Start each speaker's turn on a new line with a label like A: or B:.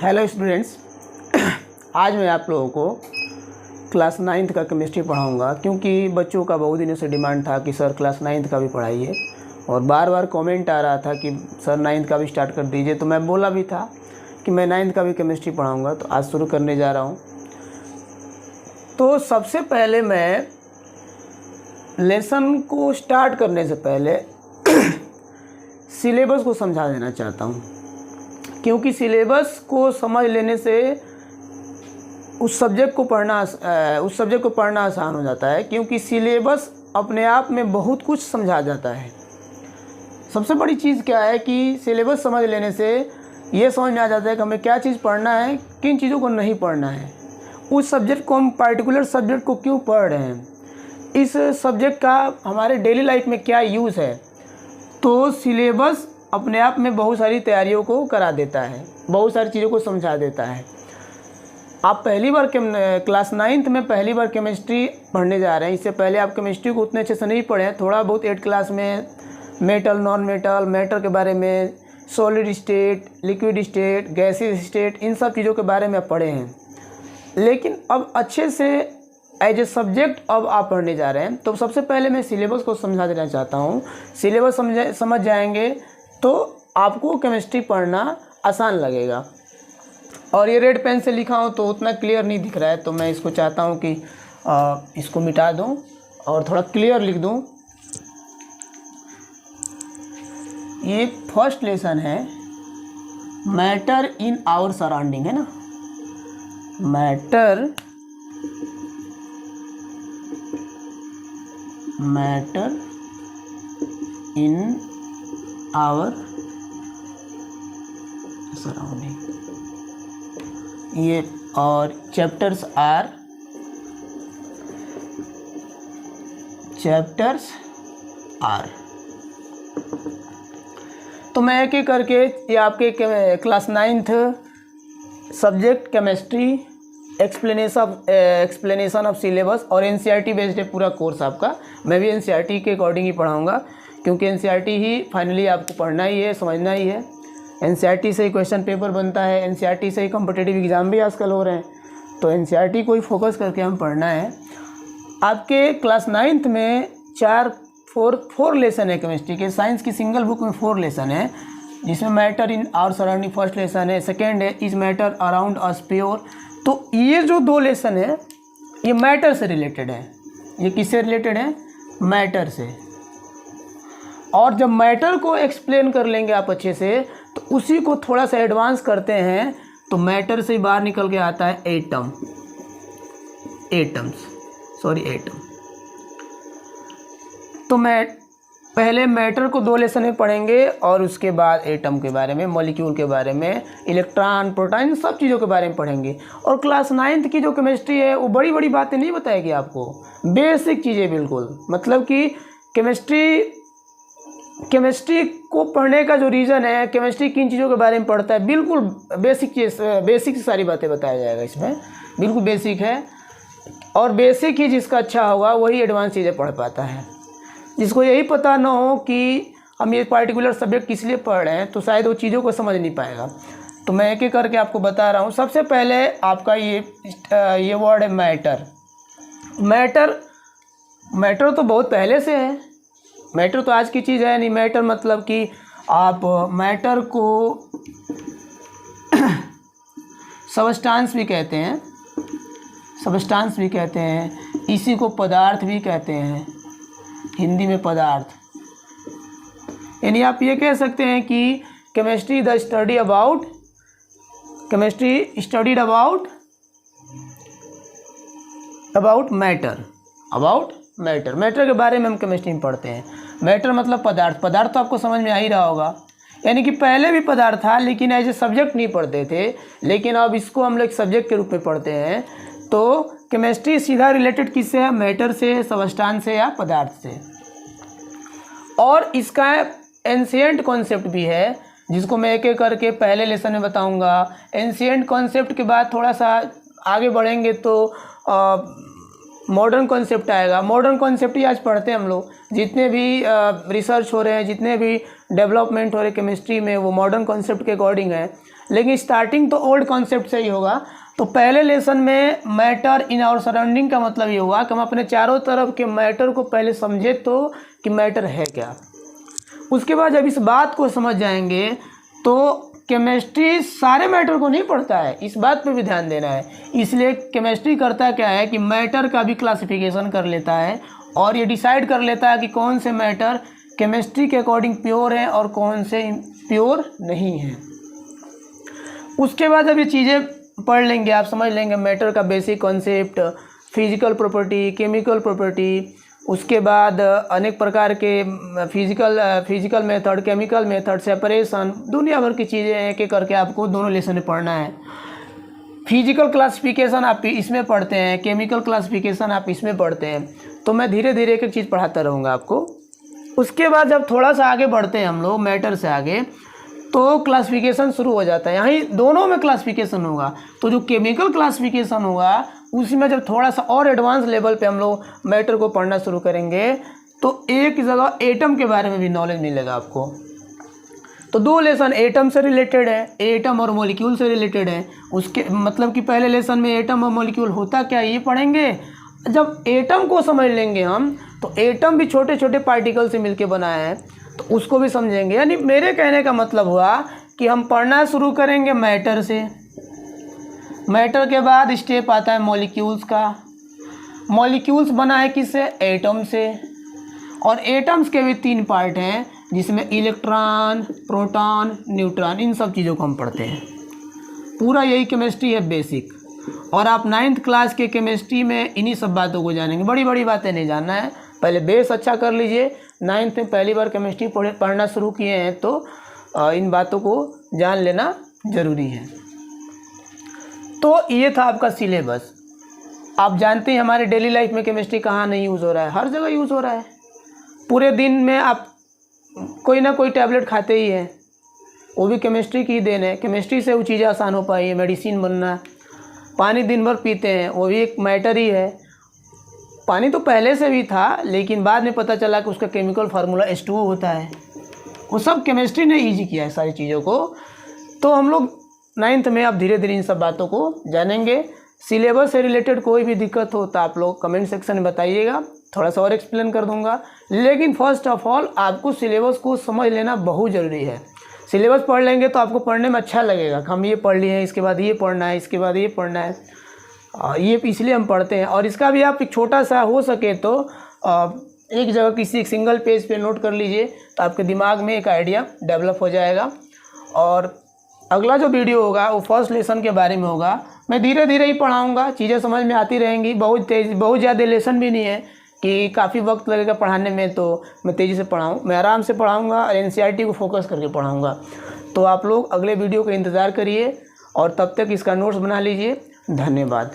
A: Hello students, आज मैं आप लोगों को क्लास 9th का केमिस्ट्री पढ़ाऊंगा क्योंकि बच्चों का बहुत दिनों से डिमांड था कि सर क्लास 9th का भी पढ़ाइए और बार बार कमेंट आ रहा था कि सर 9th का भी स्टार्ट कर दीजिए। तो मैं बोला भी था कि मैं 9th का भी केमिस्ट्री पढ़ाऊंगा, तो आज शुरू करने जा रहा हूं। तो सबसे पहले मैं लेसन को स्टार्ट करने से पहले सिलेबस को समझा देना चाहता हूं, क्योंकि सिलेबस को समझ लेने से उस सब्जेक्ट को पढ़ना आसान हो जाता है, क्योंकि सिलेबस अपने आप में बहुत कुछ समझा जाता है। सबसे बड़ी चीज़ क्या है कि सिलेबस समझ लेने से ये समझ में आ जाता है कि हमें क्या चीज़ पढ़ना है, किन चीज़ों को नहीं पढ़ना है, उस सब्जेक्ट को हम पर्टिकुलर सब्जेक्ट को क्यों पढ़ रहे हैं, इस सब्जेक्ट का हमारे डेली लाइफ में क्या यूज़ है। तो सिलेबस अपने आप में बहुत सारी तैयारियों को करा देता है, बहुत सारी चीज़ों को समझा देता है। आप पहली बार क्लास 9th में पहली बार केमिस्ट्री पढ़ने जा रहे हैं। इससे पहले आप केमिस्ट्री को उतने अच्छे से नहीं पढ़े हैं। थोड़ा बहुत 8th क्लास में मेटल, नॉन मेटल, मैटर के बारे में, सॉलिड स्टेट, लिक्विड स्टेट, गैसीय स्टेट, इन सब चीज़ों के बारे में आप पढ़े हैं। लेकिन अब अच्छे से एज ए सब्जेक्ट अब आप पढ़ने जा रहे हैं। तो सबसे पहले मैं सिलेबस को समझा देना चाहता हूँ। सिलेबस समझ जाएंगे तो आपको केमिस्ट्री पढ़ना आसान लगेगा। और ये रेड पेन से लिखा हूँ तो उतना क्लियर नहीं दिख रहा है, तो मैं इसको चाहता हूँ कि इसको मिटा दूँ और थोड़ा क्लियर लिख दूँ। ये फर्स्ट लेसन है, मैटर इन आवर सराउंडिंग, है ना। मैटर इन आवर सराउंडिंग, ये और चैप्टर्स आर तो मैं एक एक करके ये आपके class 9th subject chemistry explanation of syllabus और एनसीईआरटी बेस्ड है पूरा कोर्स आपका। मैं भी एनसीईआरटी के अकॉर्डिंग ही पढ़ाऊँगा, क्योंकि एनसीईआरटी ही फाइनली आपको पढ़ना ही है, समझना ही है। एनसीईआरटी से ही क्वेश्चन पेपर बनता है, एनसीईआरटी से ही कॉम्पिटिटिव एग्ज़ाम भी आजकल हो रहे हैं। तो एनसीईआरटी को ही फोकस करके हम पढ़ना है। आपके क्लास 9th में फोर लेसन है केमिस्ट्री के। साइंस की सिंगल बुक में 4 लेसन है, जिसमें matter in our surrounding first lesson है, सेकेंड है is matter around us pure. तो ये जो 2 लेसन है ये मैटर से रिलेटेड है। ये किससे रिलेटेड है? मैटर से। और जब मैटर को एक्सप्लेन कर लेंगे आप अच्छे से, तो उसी को थोड़ा सा एडवांस करते हैं तो मैटर से बाहर निकल के आता है एटम। तो मैं पहले मैटर को 2 लेसन में पढ़ेंगे और उसके बाद एटम के बारे में, मॉलिक्यूल के बारे में, इलेक्ट्रॉन, प्रोटॉन, सब चीज़ों के बारे में पढ़ेंगे। और क्लास 9th की जो केमिस्ट्री है वो बड़ी बड़ी बातें नहीं बताएगी आपको, बेसिक चीज़ें बिल्कुल। मतलब कि केमिस्ट्री को पढ़ने का जो रीज़न है, केमिस्ट्री किन चीज़ों के बारे में पढ़ता है, बिल्कुल बेसिक सारी बातें बताया जाएगा इसमें। बिल्कुल बेसिक है, और बेसिक ही जिसका अच्छा होगा वही एडवांस चीज़ें पढ़ पाता है। जिसको यही पता ना हो कि हम ये पार्टिकुलर सब्जेक्ट किस लिए पढ़ रहे हैं, तो शायद वो चीज़ों को समझ नहीं पाएगा। तो मैं एक एक करके आपको बता रहा हूँ। सबसे पहले आपका ये वर्ड है मैटर तो बहुत पहले से है। मैटर तो आज की चीज़ है नहीं। मैटर मतलब कि आप मैटर को सबस्टांस भी कहते हैं, इसी को पदार्थ भी कहते हैं, हिंदी में पदार्थ। यानी आप ये कह सकते हैं कि केमिस्ट्री स्टडीड अबाउट मैटर के बारे में हम केमिस्ट्री में पढ़ते हैं। मैटर मतलब पदार्थ तो आपको समझ में आ ही रहा होगा। यानी कि पहले भी पदार्थ था, लेकिन एज ए सब्जेक्ट नहीं पढ़ते थे, लेकिन अब इसको हम लोग सब्जेक्ट के रूप में पढ़ते हैं। तो केमिस्ट्री सीधा रिलेटेड किससे है? मैटर से, सबस्टांस से या पदार्थ से। और इसका एंशिएंट कॉन्सेप्ट भी है, जिसको मैं एक एक करके पहले लेसन में बताऊंगा। एंशिएंट कॉन्सेप्ट के बाद थोड़ा सा आगे बढ़ेंगे तो मॉडर्न कॉन्सेप्ट आएगा। मॉडर्न कॉन्सेप्ट ही आज पढ़ते हैं हम लोग। जितने भी रिसर्च हो रहे हैं, जितने भी डेवलपमेंट हो रहे केमिस्ट्री में, वो मॉडर्न कॉन्सेप्ट के अकॉर्डिंग है। लेकिन स्टार्टिंग तो ओल्ड कॉन्सेप्ट से ही होगा। तो पहले लेसन में मैटर इन आवर सराउंडिंग का मतलब ये हुआ कि हम अपने चारों तरफ के मैटर को पहले समझे तो कि मैटर है क्या। उसके बाद जब इस बात को समझ जाएंगे तो केमिस्ट्री सारे मैटर को नहीं पढ़ता है, इस बात पे भी ध्यान देना है। इसलिए केमिस्ट्री करता क्या है कि मैटर का भी क्लासिफिकेशन कर लेता है और ये डिसाइड कर लेता है कि कौन से मैटर केमिस्ट्री के अकॉर्डिंग प्योर हैं और कौन से प्योर नहीं हैं। उसके बाद जब ये चीज़ें पढ़ लेंगे, आप समझ लेंगे मैटर का basic concept, physical property, chemical property, उसके बाद अनेक प्रकार के physical method, chemical method, separation, दुनिया भर की चीज़ें एक एक करके आपको दोनों लेसन में पढ़ना है। फिजिकल क्लासिफिकेशन आप इसमें पढ़ते हैं, केमिकल क्लासिफिकेशन आप इसमें पढ़ते हैं। तो मैं धीरे धीरे एक एक चीज़ पढ़ाता रहूँगा आपको। उसके बाद जब थोड़ा सा आगे बढ़ते हैं हम लोग मैटर से आगे, तो क्लासिफिकेशन शुरू हो जाता है। यहाँ दोनों में क्लासिफिकेशन होगा। तो जो केमिकल क्लासिफिकेशन होगा उसी में जब थोड़ा सा और एडवांस लेवल पे हम लोग मैटर को पढ़ना शुरू करेंगे तो एक जगह एटम के बारे में भी नॉलेज मिलेगा आपको। तो दो लेसन एटम से रिलेटेड है, एटम और मॉलिक्यूल से रिलेटेड है। उसके मतलब कि पहले लेसन में एटम और मॉलिक्यूल होता क्या ये पढ़ेंगे। जब एटम को समझ लेंगे हम तो एटम भी छोटे छोटे पार्टिकल से मिलके बना है तो उसको भी समझेंगे। यानी मेरे कहने का मतलब हुआ कि हम पढ़ना शुरू करेंगे मैटर से। मैटर के बाद स्टेप आता है मॉलिक्यूल्स का। मॉलिक्यूल्स बना है किससे, एटम से। और एटम्स के भी 3 पार्ट हैं जिसमें इलेक्ट्रॉन, प्रोटॉन, न्यूट्रॉन, इन सब चीज़ों को हम पढ़ते हैं। पूरा यही केमिस्ट्री है बेसिक। और आप 9th क्लास के केमिस्ट्री में इन्हीं सब बातों को जानेंगे। बड़ी बड़ी बातें नहीं जानना है, पहले बेस अच्छा कर लीजिए। 9th में पहली बार केमिस्ट्री पढ़ना शुरू किए हैं तो इन बातों को जान लेना ज़रूरी है। तो ये था आपका सिलेबस। आप जानते हैं हमारे डेली लाइफ में केमिस्ट्री कहाँ नहीं यूज़ हो रहा है, हर जगह यूज़ हो रहा है। पूरे दिन में आप कोई ना कोई टैबलेट खाते ही हैं, वो भी केमिस्ट्री की देन है। केमिस्ट्री से वो चीज़ें आसान हो पाई है, मेडिसिन बनना। पानी दिन भर पीते हैं, वो भी एक मैटर ही है। पानी तो पहले से भी था लेकिन बाद में पता चला कि उसका केमिकल फार्मूला H2O होता है। वो सब केमिस्ट्री ने ईजी किया है सारी चीज़ों को। तो हम लोग 9th में अब धीरे धीरे इन सब बातों को जानेंगे। सिलेबस से रिलेटेड कोई भी दिक्कत हो तो आप लोग कमेंट सेक्शन में बताइएगा, थोड़ा सा और एक्सप्लेन कर दूंगा। लेकिन फर्स्ट ऑफ ऑल आपको सिलेबस को समझ लेना बहुत ज़रूरी है। सिलेबस पढ़ लेंगे तो आपको पढ़ने में अच्छा लगेगा। हम ये पढ़ लिए हैं, इसके बाद ये पढ़ना है, इसके बाद ये पढ़ना है। ये इसलिए हम पढ़ते हैं। और इसका भी आप एक छोटा सा हो सके तो एक जगह किसी एक सिंगल पेज पे नोट कर लीजिए तो आपके दिमाग में एक आइडिया डेवलप हो जाएगा। और अगला जो वीडियो होगा वो फर्स्ट लेसन के बारे में होगा। मैं धीरे धीरे ही पढ़ाऊँगा, चीज़ें समझ में आती रहेंगी। बहुत ज़्यादा लेसन भी नहीं है कि काफ़ी वक्त लगेगा पढ़ाने में, तो मैं तेज़ी से पढ़ाऊँ। मैं आराम से पढ़ाऊँगा और NCERT को फोकस करके पढ़ाऊँगा। तो आप लोग अगले वीडियो का इंतज़ार करिए और तब तक इसका नोट्स बना लीजिए। धन्यवाद।